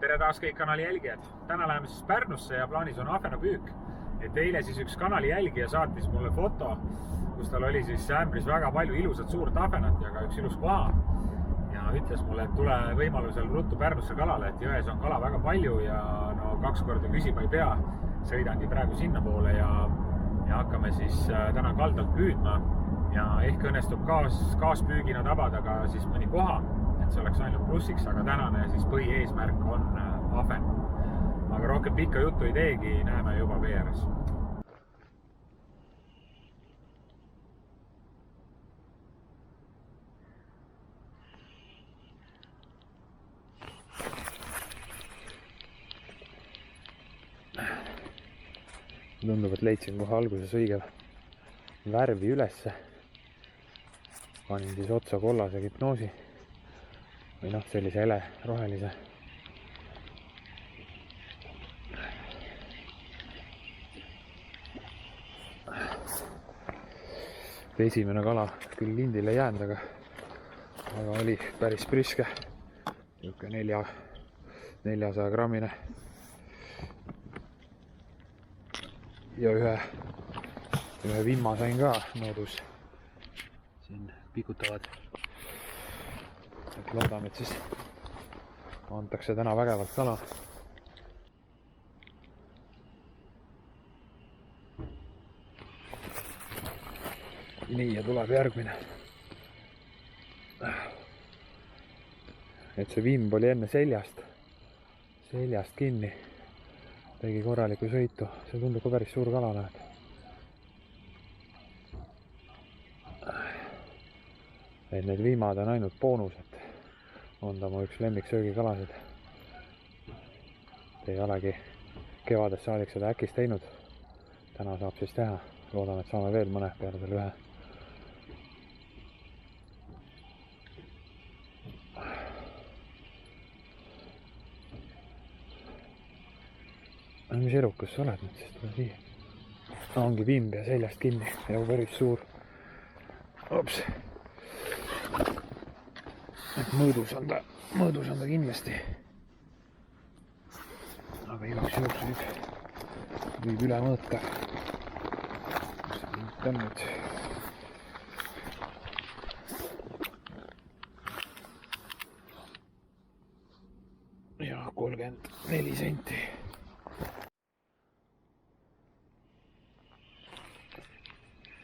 Tere taas kõik kanali jälgijad. Täna läheme siis Pärnusse ja plaanis on ahvenapüük. Et eile siis üks kanali jälgija saatis mulle foto, kus tal oli siis ämbris väga palju ilusat suurt ahvenat ja ka üks ilus koha. Ja ütles mulle, et tule võimalusel ruttu Pärnusse kalale, et jões on kala väga palju ja no 2 korda küsima ei pea. Sõidangi praegu sinna poole ja hakkame siis täna kaldalt püüdma. Ja ehk õnnestub kaaspüügina tabada ka siis mõni koha, et see oleks ainult plussiks, aga tänane siis põhieesmärk on ahven. Aga rohkem pikka juttu ei teegi, näeme juba vee ääres. Tundub, et leidsin kohe alguses õige värvi ülesse. Panin siis otsa kollase hüpnoosi või noh, sellise hele rohelise. Esimene kala küll lindile jäänud, aga oli päris priske. Niuke 400 grammine. Ja ühe vimma sain ka mõõdus. Siin pikutavad. Et loodame, et siis antakse täna vägevalt kala. Nii, ja tuleb järgmine. Et see vimb oli enne seljast kinni. Tegi korraliku sõitu. See tundub ka päris suur kala näed. Et need viimad on ainult boonused. On ta mu üks lemmiksöögikalasid. Ei olegi kevadest saadik seda äkis teinud. Täna saab siis teha. Loodame, et saame veel mõne peale selle ühe. Mis erukas sa oled nüüd, sest tule siia. Ongi vimb ja seljast kinni ja päris suur. Ops. Et mõõdus on ta kindlasti. Aga igaks juhuks võib üle mõõta. Kus see vimb on nüüd? Ja 34 senti.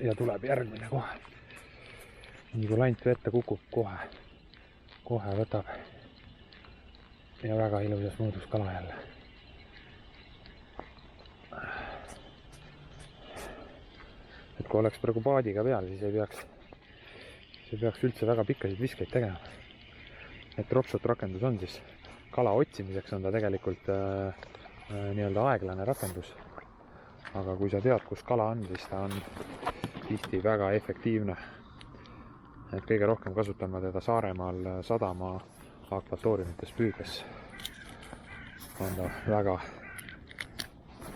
Ja tuleb järgmine kohe. Nii kui lant vette kukub, kohe võtab. Ja väga ilusas mõõdus kala jälle. Et kui oleks praegu paadiga peal, siis ei peaks üldse väga pikkasid viskeid tegema. Et dropshot rakendus on siis kala otsimiseks on ta tegelikult nii-öelda aeglane rakendus. Aga kui sa tead, kus kala on, siis ta on tihti väga efektiivne. Et kõige rohkem kasutame teda Saaremaal sadama akvatooriumites püüdes. On ta väga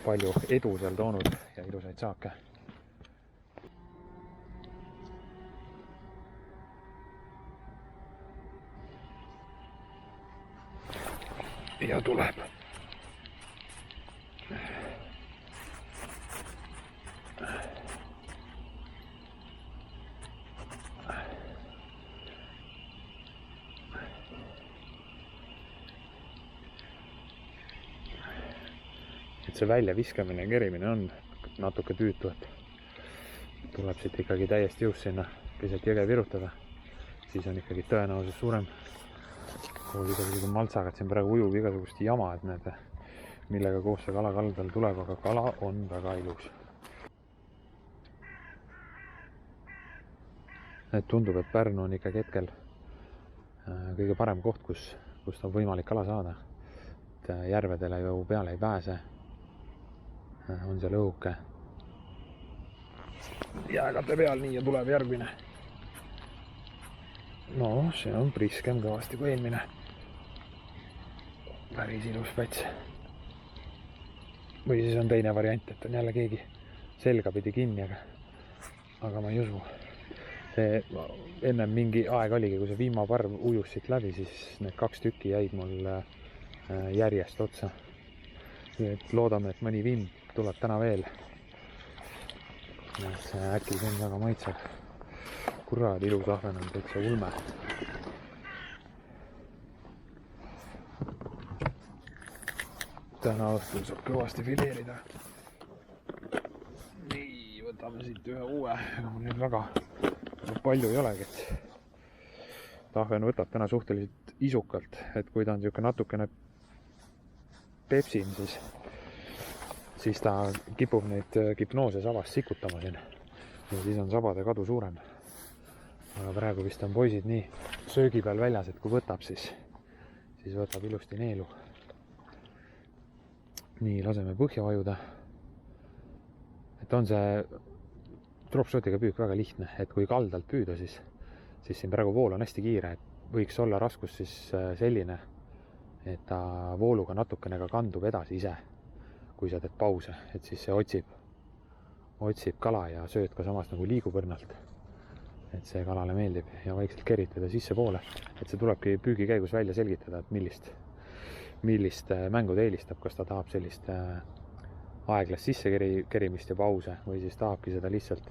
palju edu seal toonud ja ilusaid saake. Ja tuleb. Et see välja viskamine ja kerimine on natuke tüütu, et tuleb siit ikkagi täiesti jõus sinna keset jõge virutada. Siis on ikkagi tõenäosus suurem. Kui isegi maltsaga, et siin praegu ujub igasugust jama, et need, millega koos see kala kaldal tuleb, aga kala on väga ilus. Et tundub, et Pärnu on ikkagi hetkel kõige parem koht, kus on võimalik kala saada. Et järvedele ju peale ei pääse. On seal õhuke. Jäägate peal nii ja tuleb järgmine. No, see on priskem kõvasti kui eelmine. Päris ilus päts. Või siis on teine variant, et on jälle keegi selga pidi kinni, aga ma ei usu. Ennem mingi aeg oligi, kui see viimaparv ujus siit läbi, siis need 2 tükki jäid mul järjest otsa. Et loodame, et mõni vimb tuleb täna veel. Äkki see on väga maitseb. Kurad, ilus ahven on täitsa ulme. Täna õhtul saab kõvasti fileerida. Nii, võtame siit ühe uue. Ega mul nüüd väga palju ei olegi. Ahven võtab täna suhteliselt isukalt, et kui ta on niisugune natukene pepsim, siis ta kipub neid kipnoose sabast sikutama siin. Ja siis on sabade kadu suurem. Aga praegu vist on poisid nii söögi peal väljas, et kui võtab, siis võtab ilusti neelu. Nii, laseme põhja vajuda. Et on see dropshotiga püük väga lihtne, et kui kaldalt püüda, siis siin praegu vool on hästi kiire, et võiks olla raskus siis selline, et ta vooluga natukene ka kandub edasi ise, kui sa teed pause, et siis see otsib kala ja sööd ka samas nagu liigub õrnalt. Et see kalale meeldib ja vaikselt keritada sisse poole, et see tulebki püügi käigus välja selgitada, et millist mängu ta eelistab, kas ta tahab sellist aeglast sisse kerimist ja pause või siis tahabki seda lihtsalt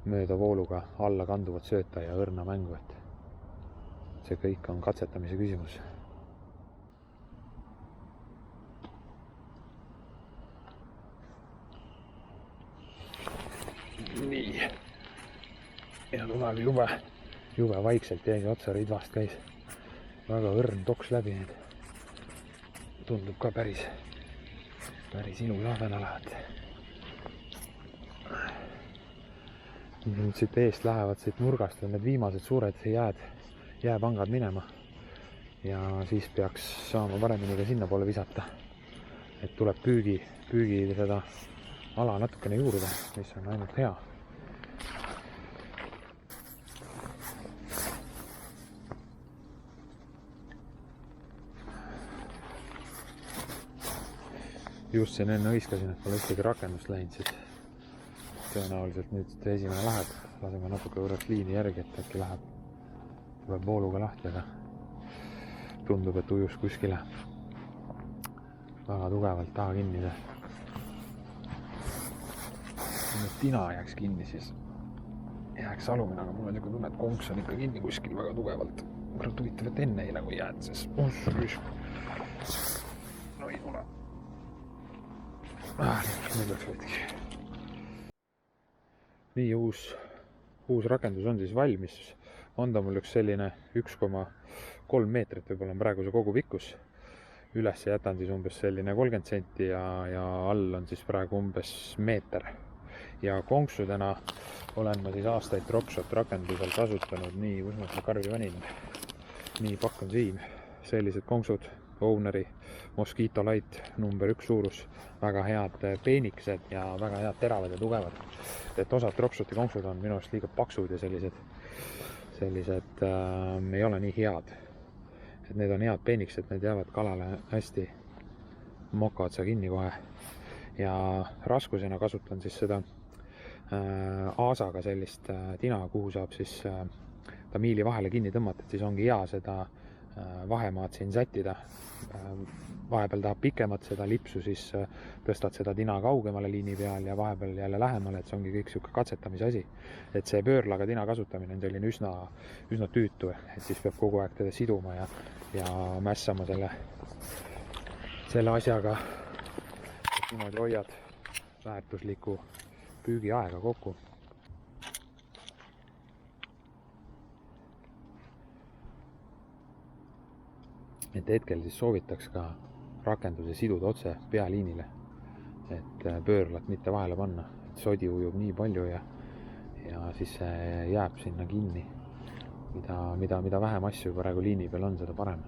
mööda vooluga alla kanduvat sööta ja õrna mängu, et see kõik on katsetamise küsimus. Nii. Ja tuleb jube vaikselt jäi otsa ridvast käis. Väga õrn toks läbi nüüd. Tundub ka päris ilus ahvenala. Nüüd siit eest lähevad siit nurgast need viimased suured jääpangad minema. Ja siis peaks saama paremini ka sinna poole visata. Et tuleb püügi seda ala natukene juurde, mis on ainult hea. Just siin enne hõiskasin, et pole ühtegi rakendust läinud, siis tõenäoliselt nüüd esimene läheb. Laseme natuke võrraks liini järgi, et äkki tuleb vooluga lahti, aga tundub, et ujus kuskile väga tugevalt taha kinni. Kui tina jääks kinni, siis jääks alumine, aga mul on niisugune tunne, et konks on ikka kinni kuskil väga tugevalt. Kurat huvitav, et enne ei nagu jääd, sest no ei tule. Nüüd läks võitki. Nii, uus rakendus on siis valmis. On ta mul üks selline 1,3 meetrit võib-olla on praegu see kogu pikkus. Üles jätan siis umbes selline 30 senti ja all on siis praegu umbes meeter. Ja konksudena olen ma siis aastaid Dropshot rakendusel kasutanud nii, kus ma seda karvi panin. Nii, pakk on siin. Sellised konksud, Owneri Mosquito Light number 1 suurus. Väga head peenikesed ja väga head teravad ja tugevad. Et osad Dropshoti konksud on minu arust liiga paksud ja sellised ei ole nii head. Et need on head peenikesed, need jäävad kalale hästi moka otsa kinni kohe. Ja raskusena kasutan siis seda aasaga sellist tina, kuhu saab siis tamiili vahele kinni tõmmata, et siis ongi hea seda vahemaad siin sättida. Vahepeal tahab pikemat seda lipsu, siis tõstad seda tina kaugemale liini peal ja vahepeal jälle lähemale, et see ongi kõik siuke katsetamise asi. Et see pöörlaga tina kasutamine on selline üsna tüütu, et siis peab kogu aeg teda siduma ja mässama selle asjaga, et niimoodi hoiad väärtusliku püügiaega kokku. Et hetkel siis soovitaks ka rakenduse siduda otse pealiinile, et pöörlat mitte vahele panna, et sodi ujub nii palju ja siis see jääb sinna kinni. Mida vähem asju praegu liini peal on, seda parem.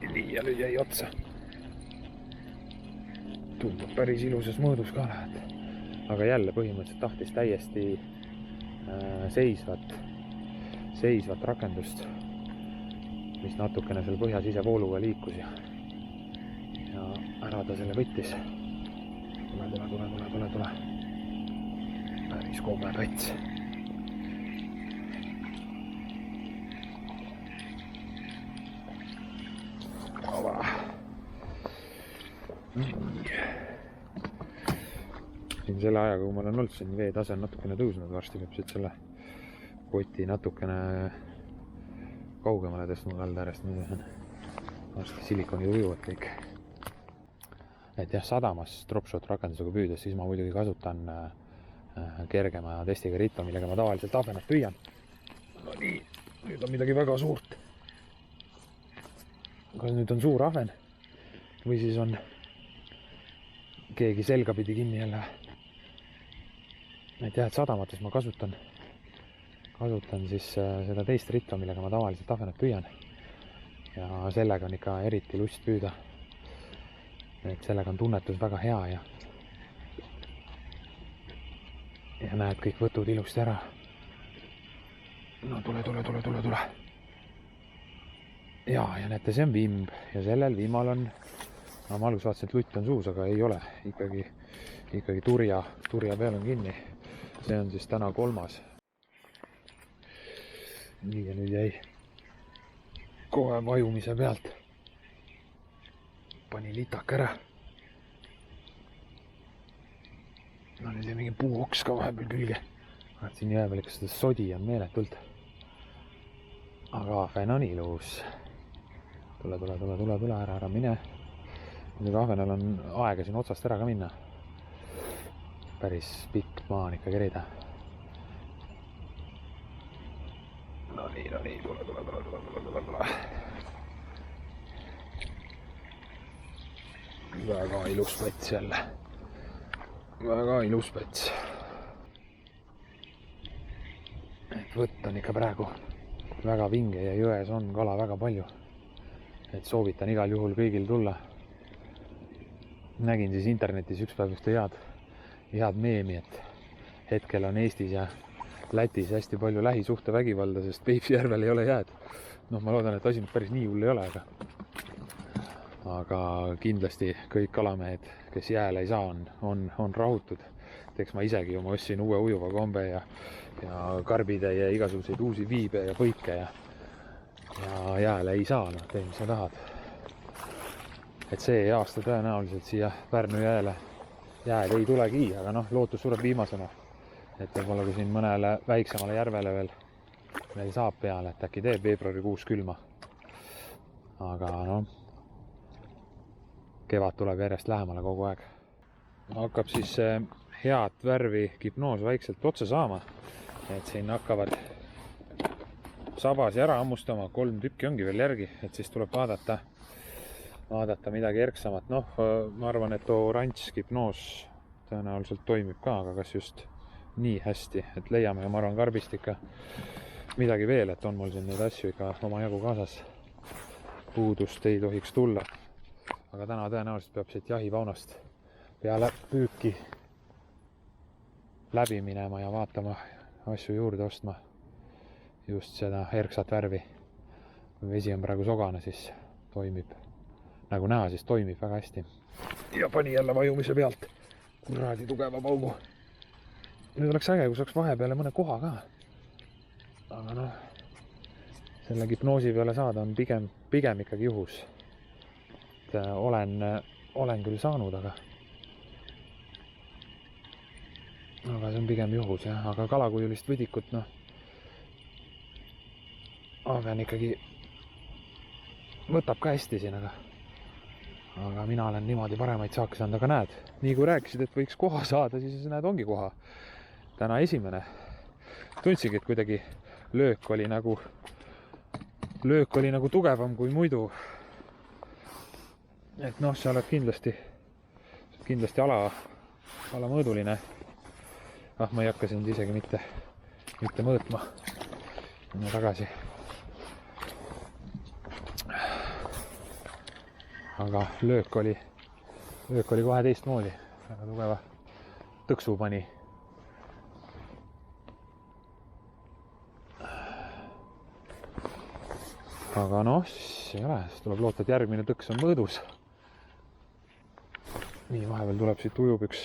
Nii, ja nüüd jäi otsa. Tundub päris ilusas mõõdus ka lähed. Aga jälle põhimõtteliselt tahtis täiesti seisvat rakendust, mis natukene seal põhja sisevooluga liikus ja ära ta selle võttis. Tule. Päris komme päts. siin selle ajaga, kui ma olen olnud, siin veetase on natukene tõusnud, varsti peab siit selle poti natukene kaugemale tõstma kalda äärest, muidu on varsti silikonid ujuvad kõik. Et jah, sadamas dropshot rakendusega püüdes, siis ma muidugi kasutan kergema testiga ritva, millega ma tavaliselt ahvenat püüan. No nii, nüüd on midagi väga suurt. Kas nüüd on suur ahven või siis on keegi selga pidi kinni jälle. Et jah, et sadamates ma kasutan siis seda teist ritva, millega ma tavaliselt ahvenat püüan. Ja sellega on ikka eriti lust püüda. Et sellega on tunnetus väga hea ja näed kõik võtud ilusti ära. No tule. Ja näete, see on vimb ja sellel viimal on, no ma alguses vaatasin, et lutt on suus, aga ei ole. Ikkagi turja peal on kinni. See on siis täna 3. Nii ja nüüd jäi kohe vajumise pealt. Pani litak ära. No nüüd jäi mingi puuoks ka vahepeal külge. Siin jää veel ikka seda sodi on meeletult. Aga ahven on ilus. Tule, ära mine. Nüüd ahvenal on aega siin otsast ära ka minna. Päris pikk maa on ikka kerida. No nii, tule. Väga ilus pets jälle. Väga ilus pets. Et võtt on ikka praegu väga vinge ja jões on kala väga palju. Et soovitan igal juhul kõigil tulla. Nägin siis internetis üks päev ühte head meemi, et hetkel on Eestis ja Lätis hästi palju lähisuhtevägivalda, sest Peipsi järvel ei ole jääd. Noh, ma loodan, et asi nüüd päris nii hull ei ole, aga kindlasti kõik kalamehed, kes jääle ei saa, on rahutud. Eks ma isegi oma ostsin uue ujuva kombe ja karbide ja igasuguseid uusi viibe ja põike ja jääle ei saa, noh, tee mis sa tahad. Et see aasta tõenäoliselt siia Pärnu jääle jääd ei tulegi, aga noh, lootus sureb viimasena. Et võib-olla kui siin mõnele väiksemale järvele veel saab peale, et äkki teeb veebruarikuus külma. Aga noh, kevad tuleb järjest lähemale kogu aeg. Hakkab siis head värvi kipnoos vaikselt otsa saama. Et siin hakkavad sabasi ära ammustama, 3 tükki ongi veel järgi, et siis tuleb vaadata midagi erksamat. Noh, ma arvan, et oranž kipnoos tõenäoliselt toimib ka, aga kas just nii hästi, et leiame ja ma arvan karbist ikka midagi veel, et on mul siin neid asju ikka oma jagu kaasas. Puudust ei tohiks tulla. Aga täna tõenäoliselt peab siit jahipaunast peale püüki läbi minema ja vaatama asju juurde ostma. Just seda erksat värvi. Kui vesi on praegu sogane, siis toimib. Nagu näha, siis toimib väga hästi. Ja pani jälle vajumise pealt. Kuradi tugeva paugu. Nüüd oleks äge, kui saaks vahepeale mõne koha ka. Aga noh, selle kipnoosi peale saada on pigem ikkagi juhus. Olen küll saanud, aga see on pigem juhus, jah. Aga kalakujulist võdikut, noh, ahven ikkagi võtab ka hästi siin, aga mina olen niimoodi paremaid saake saanud, aga näed, nii kui rääkisid, et võiks koha saada, siis näed, ongi koha. Täna esimene. Tundsingi, et kuidagi löök oli nagu tugevam kui muidu. Et noh, sa oled kindlasti alamõõduline. Ma ei hakka sind isegi mitte mõõtma. Minna tagasi. Aga löök oli kohe teistmoodi. Väga tugeva tõksu pani. Aga noh, siis ei ole. Siis tuleb loota, et järgmine tõks on mõõdus. Nii, vahepeal tuleb siit ujub üks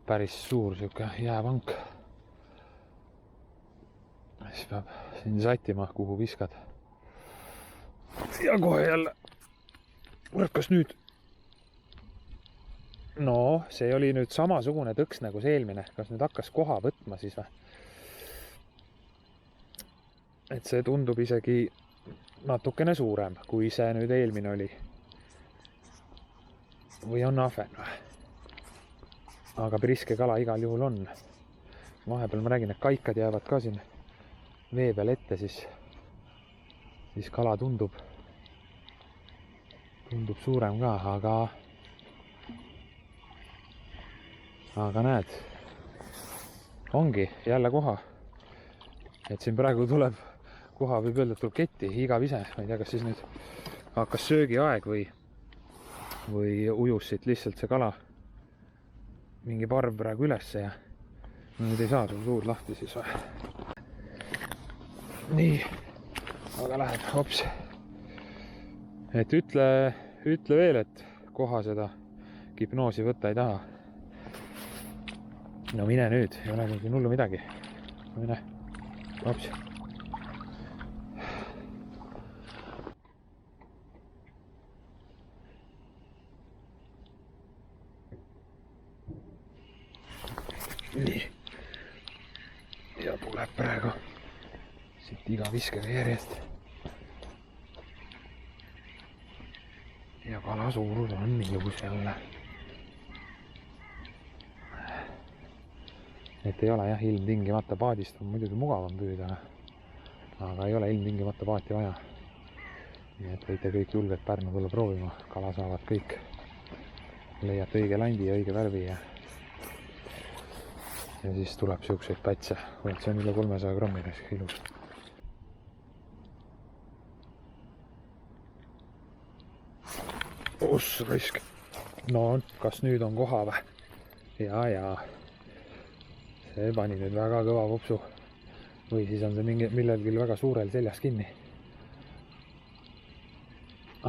päris suur siuke jäävank. Siis peab siin sättima, kuhu viskad. Ja kohe jälle võrkas nüüd no see oli nüüd samasugune tõks nagu see eelmine, kas nüüd hakkas koha võtma siis või? Et see tundub isegi natukene suurem, kui see nüüd eelmine oli. Või on ahven või? Aga priske kala igal juhul on. Vahepeal ma räägin, et kaikad jäävad ka siin vee peal ette, siis kala tundub suurem ka, aga näed, ongi jälle koha. Et siin praegu tuleb koha, võib öelda, et tuleb ketti, igav ise. Ma ei tea, kas siis nüüd hakkas söögiaeg või ujus siit lihtsalt see kala mingi parv praegu ülesse ja nüüd ei saa sul suud lahti siis või. Nii, aga läheb, hops. Et ütle veel, et koha seda hipnoosi võtta ei taha. No mine nüüd, ei ole mingi hullu midagi. Mine, hops. Nii. Ja tuleb praegu siit iga viskega järjest. Ja kala suurus on ilus jälle. Et ei ole jah, ilmtingimata paadist on muidugi mugavam püüda, aga ei ole ilmtingimata paati vaja. Nii et võite kõik julgelt Pärnu tulla proovima. Kala saavad kõik. Leiate õige landi ja õige värvi ja siis tuleb siukseid pätse. See on üle 300 grammi ilus. Ossa raisk. No, kas nüüd on koha või? Ja. See pani nüüd väga kõva vupsu. Või siis on see millelgi väga suurel seljas kinni.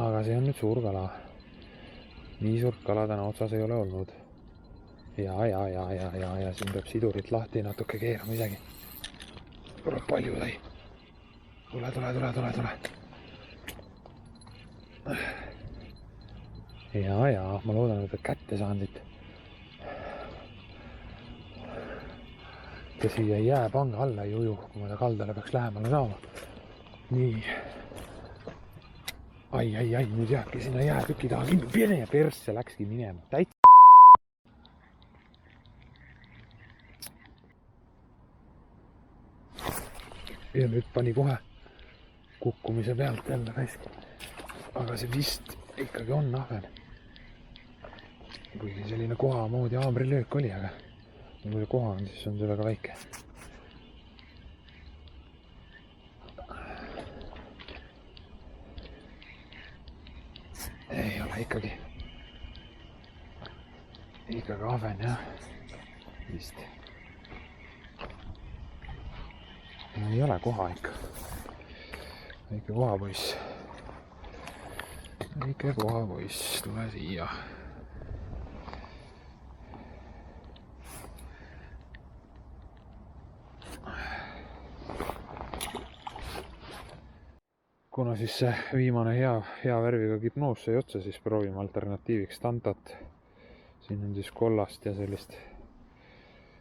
Aga see on nüüd suur kala. Nii suurt kala täna otsas ei ole olnud. Ja, siin peab sidurit lahti natuke keerama isegi. Tuleb palju sai. Tule. Ja, ma loodan, et kätte saan siit. Ta siia jääpanga alla ei uju, kui ma ta kaldale peaks lähemale saama. Nii. Ai, nüüd jääbki sinna jäätüki taha kinni. Pene persse läkski minema. Ja nüüd pani kohe kukkumise pealt jälle raisk. Aga see vist ikkagi on ahven. Kuigi selline koha moodi haamrilöök oli, aga kui see koha on, siis on see väga väike. Ei ole ikkagi ahven, jah. Vist. Ei ole koha ikka. Väike kohapoiss. Tule siia. Kuna siis see viimane hea värviga hipnoos sai otsa, siis proovime alternatiiviks Tantot. Siin on siis kollast ja sellist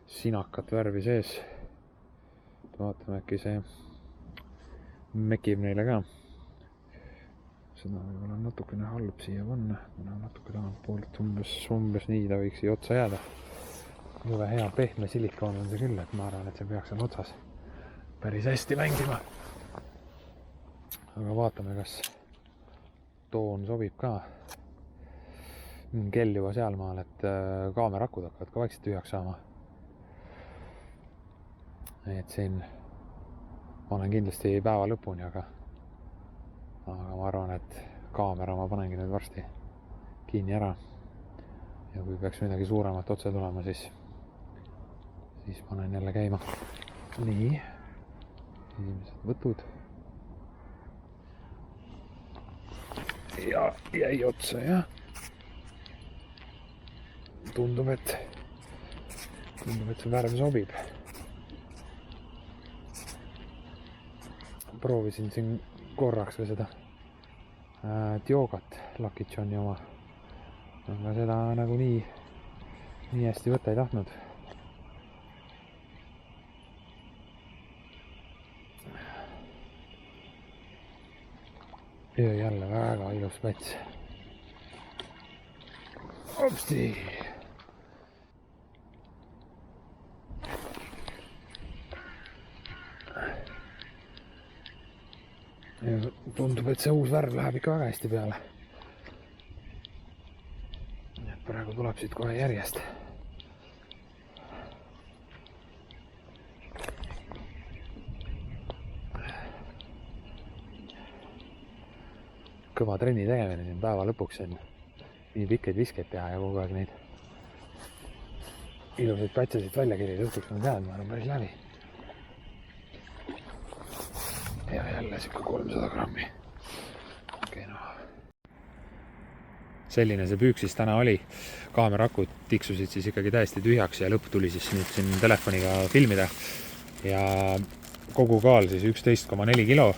sinakat värvi sees. Vaatame, äkki see mekib neile ka. Seda võib-olla natukene halb siia panna, kuna natuke tagant poolt umbes nii ta võiks siia otsa jääda. Jube hea pehme silikoon on see küll, et ma arvan, et see peaks seal otsas päris hästi mängima. Aga vaatame, kas toon sobib ka. Kell juba sealmaal, et kaamerakud hakkavad ka vaikselt tühjaks saama. Et siin ma olen kindlasti päeva lõpuni, aga ma arvan, et kaamera ma panengi nüüd varsti kinni ära. Ja kui peaks midagi suuremat otse tulema, siis panen jälle käima. Nii, esimesed võtud. Ja jäi otsa, jah. Tundub, et see värv sobib. Proovisin siin korraks või seda Diogat Lucky Johni oma. Aga seda nagu nii nii hästi võtta ei tahtnud. öö jälle väga ilus plats. Hopsti! Tundub, et see uus värv läheb ikka väga hästi peale. Nii et praegu tuleb siit kohe järjest. Kõva trenni tegemine siin päeva lõpuks on nii pikkeid viskeid teha ja kogu aeg neid ilusaid patsasid välja kirjada. Õhtuks ma tean, ma olen päris läbi. Ja jälle siuke 300 grammi. Okei, no. Selline see püük siis täna oli. Kaamerakud tiksusid siis ikkagi täiesti tühjaks ja lõpp tuli siis nüüd siin telefoniga filmida. Ja kogu kaal siis 11,4 kilo.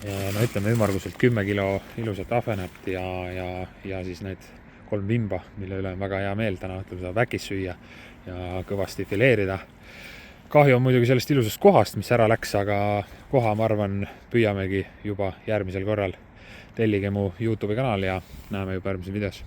No ütleme ümmarguselt 10 kilo ilusat ahvenat ja siis need 3 vimba, mille üle on väga hea meel täna õhtul seda väkis süüa ja kõvasti fileerida. Kahju on muidugi sellest ilusast kohast, mis ära läks, aga koha, ma arvan, püüamegi juba järgmisel korral. Tellige mu YouTube kanal ja näeme juba järgmises videos.